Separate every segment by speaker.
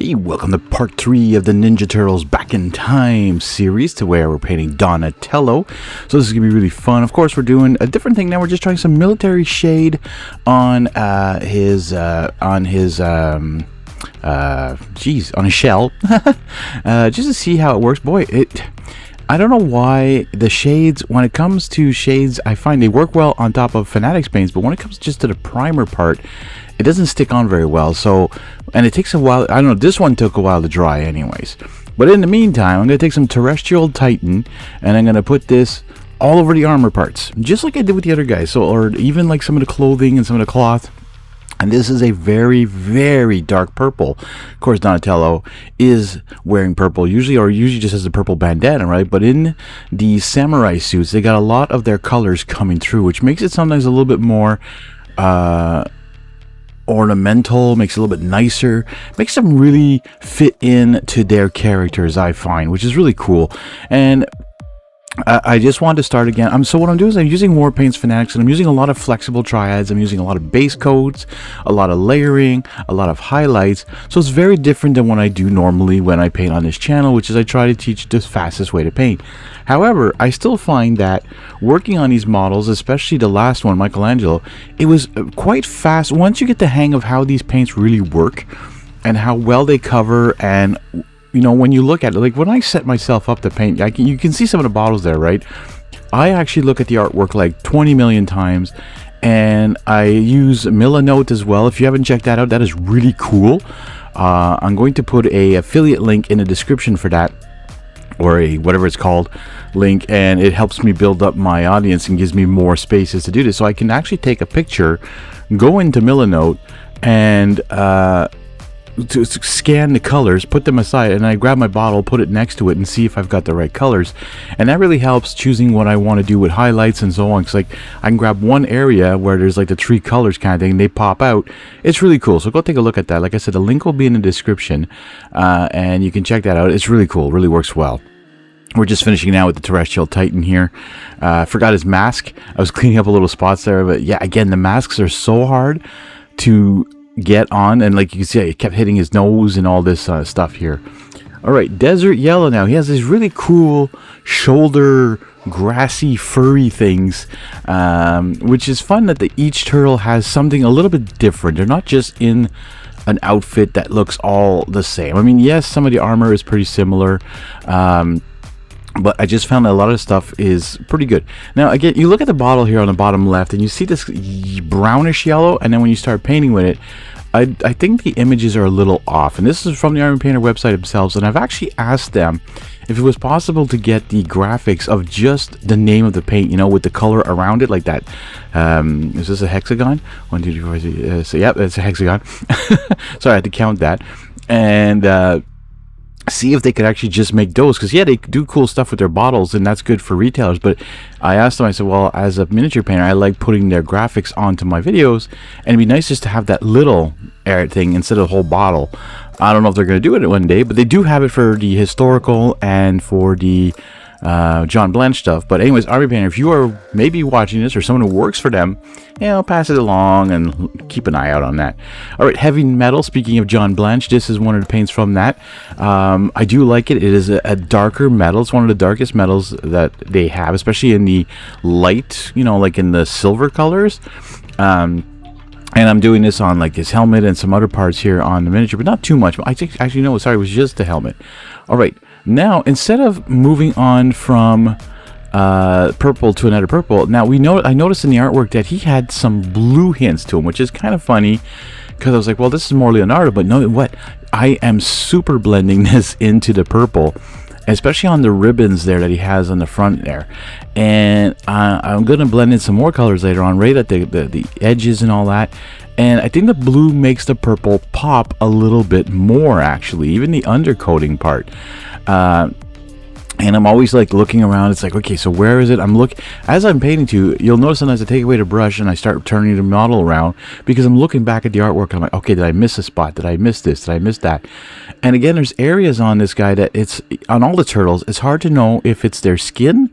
Speaker 1: Hey, welcome to part 3 of the Ninja Turtles Back in Time series, to where we're painting Donatello. So this is going to be really fun. Of course, we're doing a different thing now. We're just trying some military shade on his shell. Just to see how it works. Boy, I don't know why the shades, when it comes to shades, I find they work well on top of Fanatics paints, but when it comes just to the primer part, it doesn't stick on very well. So, and it takes a while. I don't know, this one took a while to dry anyways. But in the meantime, I'm going to take some Terrestrial Titan and I'm going to put this all over the armor parts, just like I did with the other guys. So, or even like some of the clothing and some of the cloth. And this is a very, very dark purple. Of course, Donatello is wearing purple usually, or usually just has a purple bandana, right? But in the samurai suits, they got a lot of their colors coming through, which makes it sometimes a little bit more ornamental, makes it a little bit nicer, makes them really fit in to their characters, I find, which is really cool. And I just wanted to start again. So what I'm doing is I'm using War Paints Fanatics, and I'm using a lot of flexible triads. I'm using a lot of base coats, a lot of layering, a lot of highlights. So it's very different than what I do normally when I paint on this channel, which is I try to teach the fastest way to paint. However, I still find that working on these models, especially the last one, Michelangelo, it was quite fast. Once you get the hang of how these paints really work and how well they cover, and you know, when you look at it, like when I set myself up to paint, you can see some of the bottles there, right? I actually look at the artwork like 20 million times, and I use Milanote as well. If you haven't checked that out, that is really cool. I'm going to put a affiliate link in the description for that, or a whatever it's called link, and it helps me build up my audience and gives me more spaces to do this. So I can actually take a picture, go into Milanote, and to scan the colors, put them aside, and I grab my bottle, put it next to it, and see if I've got the right colors. And that really helps choosing what I want to do with highlights and so on. Because like I can grab one area where there's like the 3 colors kind of thing, and they pop out. It's really cool. So go take a look at that. Like I said, the link will be in the description, and you can check that out. It's really cool. Really works well. We're just finishing now with the Terrestrial Titan here. Forgot his mask. I was cleaning up a little spots there, but yeah, again, the masks are so hard to get on, and like you can see, it kept hitting his nose and all this stuff here. All right, Desert Yellow now. He has these really cool shoulder grassy furry things, which is fun that each turtle has something a little bit different. They're not just in an outfit that looks all the same. I mean, yes, some of the armor is pretty similar, but I just found that a lot of stuff is pretty good. Now, again, you look at the bottle here on the bottom left, and you see this brownish yellow, and then when you start painting with it, I think the images are a little off. And this is from the Iron Painter website themselves, and I've actually asked them if it was possible to get the graphics of just the name of the paint, you know, with the color around it, like that. Is this a hexagon? 1, 2, 3, 4, 5, 6, so yeah, it's a hexagon. Sorry, I had to count that. And see if they could actually just make those, because yeah, they do cool stuff with their bottles, and that's good for retailers. But I asked them, I said, well, as a miniature painter, I like putting their graphics onto my videos, and it'd be nice just to have that little air thing instead of the whole bottle. I don't know if they're going to do it one day, but they do have it for the historical and for the John Blanche stuff. But anyways, Army Painter, if you are maybe watching this, or someone who works for them, you know, pass it along and keep an eye out on that. All right, Heavy Metal. Speaking of John Blanche, this is one of the paints from that. I do like it. It is a darker metal. It's one of the darkest metals that they have, especially in the light, you know, like in the silver colors. And I'm doing this on like his helmet and some other parts here on the miniature, but not too much. I think, actually, no, sorry, it was just the helmet. All right. Now, instead of moving on from purple to another purple, now I noticed in the artwork that he had some blue hints to him, which is kind of funny, because I was like, well, this is more Leonardo, but no, what? I am super blending this into the purple, especially on the ribbons there that he has on the front there. And I'm going to blend in some more colors later on, right at the edges and all that. And I think the blue makes the purple pop a little bit more, actually, even the undercoating part. And I'm always like looking around. It's like, okay, so where is it? As I'm painting to, you'll notice sometimes I take away the brush and I start turning the model around, because I'm looking back at the artwork and I'm like, okay, did I miss a spot? Did I miss this? Did I miss that? And again, there's areas on this guy that it's on all the turtles. It's hard to know if it's their skin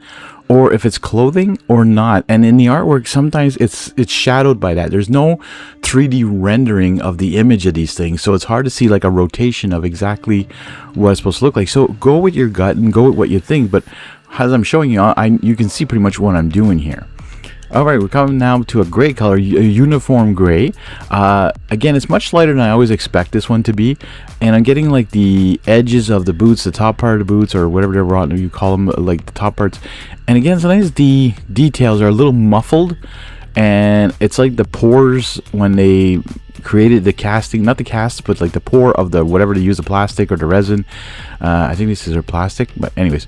Speaker 1: or if it's clothing or not. And in the artwork, sometimes it's shadowed by that. There's no 3D rendering of the image of these things, so it's hard to see like a rotation of exactly what it's supposed to look like. So go with your gut and go with what you think, but as I'm showing you, you can see pretty much what I'm doing here. All right, we're coming now to a gray color, a uniform gray. Again, it's much lighter than I always expect this one to be, and I'm getting like the edges of the boots, the top part of the boots, or whatever you call them, like the top parts. And again, sometimes the details are a little muffled, and it's like the pores when they created the casting, not the cast, but like the pore of the whatever they use, the plastic or the resin. I think this is plastic, but anyways,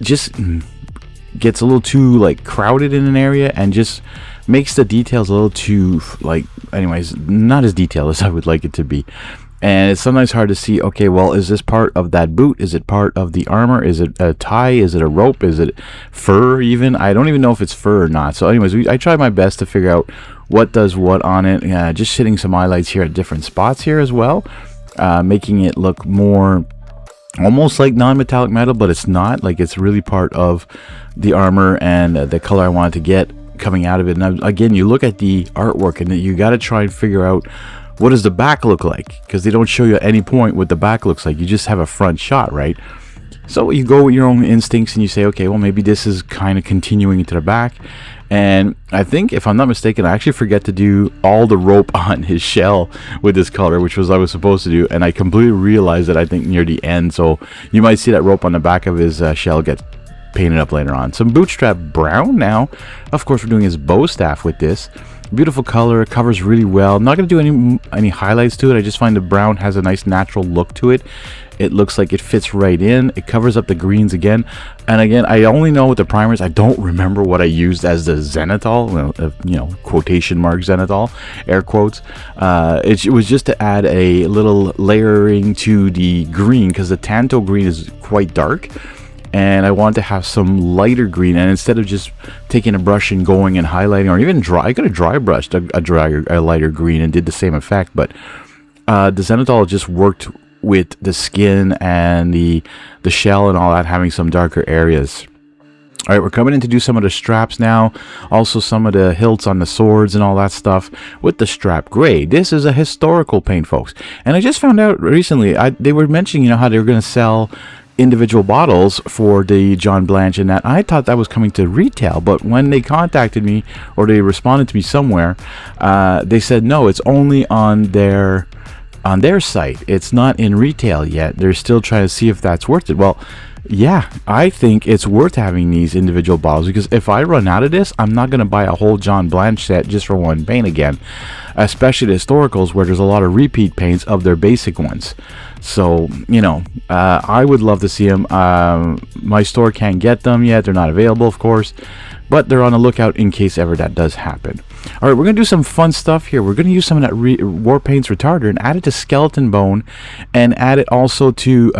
Speaker 1: just gets a little too like crowded in an area and just makes the details a little too like, anyways, not as detailed as I would like it to be. And it's sometimes hard to see, okay, well, is this part of that boot? Is it part of the armor? Is it a tie? Is it a rope? Is it fur even? I don't even know if it's fur or not. So anyways, I try my best to figure out what does what on it. Just hitting some highlights here at different spots here as well, making it look more almost like non-metallic metal, but it's not. Like, it's really part of the armor and the color I wanted to get coming out of it. And again, you look at the artwork and you got to try and figure out what does the back look like, because they don't show you at any point what the back looks like. You just have a front shot, right? So you go with your own instincts and you say, okay, well, maybe this is kind of continuing into the back. And I think, if I'm not mistaken, I actually forget to do all the rope on his shell with this color, which was I was supposed to do, and I completely realized that I think near the end. So you might see that rope on the back of his shell get painted up later on. Some bootstrap brown now. Of course, we're doing his bow staff with this. Beautiful color, it covers really well. I'm not going to do any highlights to it. I just find the brown has a nice natural look to it. It looks like it fits right in. It covers up the greens again. And again, I only know with the primers, I don't remember what I used as the zenithal, well, you know, quotation mark zenithal, air quotes. It was just to add a little layering to the green, because the Tanto green is quite dark. And I wanted to have some lighter green, and instead of just taking a brush and going and highlighting, or even dry, I could have dry brushed a lighter green and did the same effect. But the zenithal just worked with the skin and the shell and all that, having some darker areas. All right, we're coming in to do some of the straps now, also some of the hilts on the swords and all that stuff with the strap gray. This is a historical paint, folks, and I just found out recently, they were mentioning, you know, how they were going to sell individual bottles for the John Blanche, and that I thought that was coming to retail. But when they contacted me, or they responded to me somewhere, they said no, it's only on their site. It's not in retail yet. They're still trying to see if that's worth it. Well, yeah, I think it's worth having these individual bottles, because if I run out of this, I'm not going to buy a whole John Blanche set just for one paint again, especially the historicals where there's a lot of repeat paints of their basic ones. So, you know, I would love to see them. My store can't get them yet. They're not available, of course, but they're on the lookout in case ever that does happen. All right, we're going to do some fun stuff here. We're going to use some of that War Paints retarder and add it to skeleton bone, and add it also to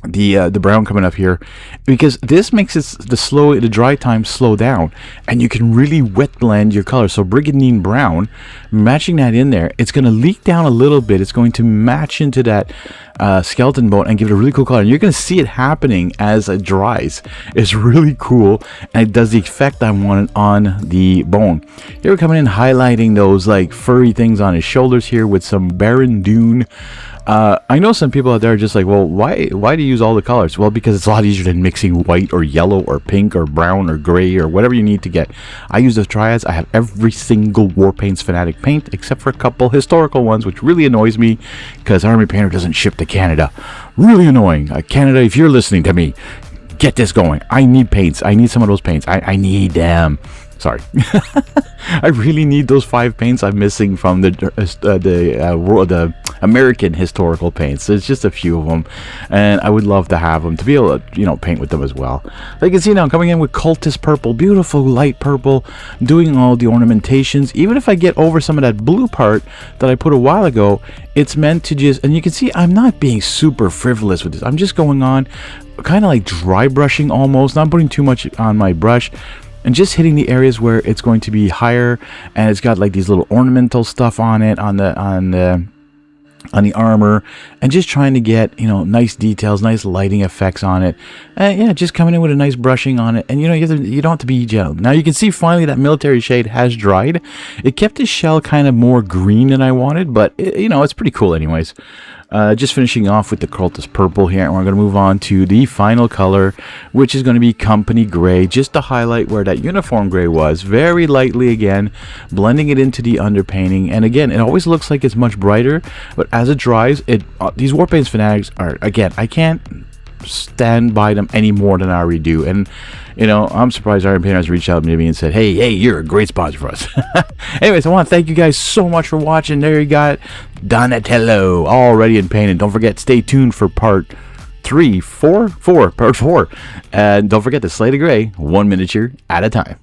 Speaker 1: the brown coming up here, because this makes the dry time slow down, and you can really wet blend your color. So brigandine brown, matching that in there, it's going to leak down a little bit. It's going to match into that skeleton bone and give it a really cool color, and you're going to see it happening as it dries. It's really cool, and it does the effect I wanted on the bone. Here we're coming in highlighting those like furry things on his shoulders here with some Baron Dune. I know some people out there are just like, well, why do you use all the colors? Well, because it's a lot easier than mixing white or yellow or pink or brown or gray or whatever you need to get. I use the triads. I have every single War Paints Fanatic paint except for a couple historical ones, which really annoys me because Army Painter doesn't ship to Canada. Really annoying. Canada, if you're listening to me, get this going. I need paints. I need some of those paints. I need them. Sorry. I really need those 5 paints I'm missing from the American historical paints. There's just a few of them, and I would love to have them to be able to, you know, paint with them as well. So you can see now I'm coming in with Cultist Purple, beautiful light purple, doing all the ornamentations. Even if I get over some of that blue part that I put a while ago, it's meant to just, and you can see I'm not being super frivolous with this. I'm just going on kind of like dry brushing almost, not putting too much on my brush, and just hitting the areas where it's going to be higher, and it's got like these little ornamental stuff on it, on the on the armor, and just trying to get, you know, nice details, nice lighting effects on it. And yeah, just coming in with a nice brushing on it. And you know, you don't have to be gentle. Now you can see finally that military shade has dried. It kept the shell kind of more green than I wanted, but you know, it's pretty cool anyways. Just finishing off with the cultist purple here, and we're going to move on to the final color, which is going to be company gray, just to highlight where that uniform gray was, very lightly again, blending it into the underpainting. And again, it always looks like it's much brighter, but as it dries, these Warpaints fanatics are, again, I can't stand by them any more than I already do. And you know, I'm surprised Iron Painters reached out to me and said, hey, you're a great sponsor for us. Anyways, I want to thank you guys so much for watching. There you got Donatello already in painting. Don't forget, stay tuned for part 4. And don't forget to slay the gray, one miniature at a time.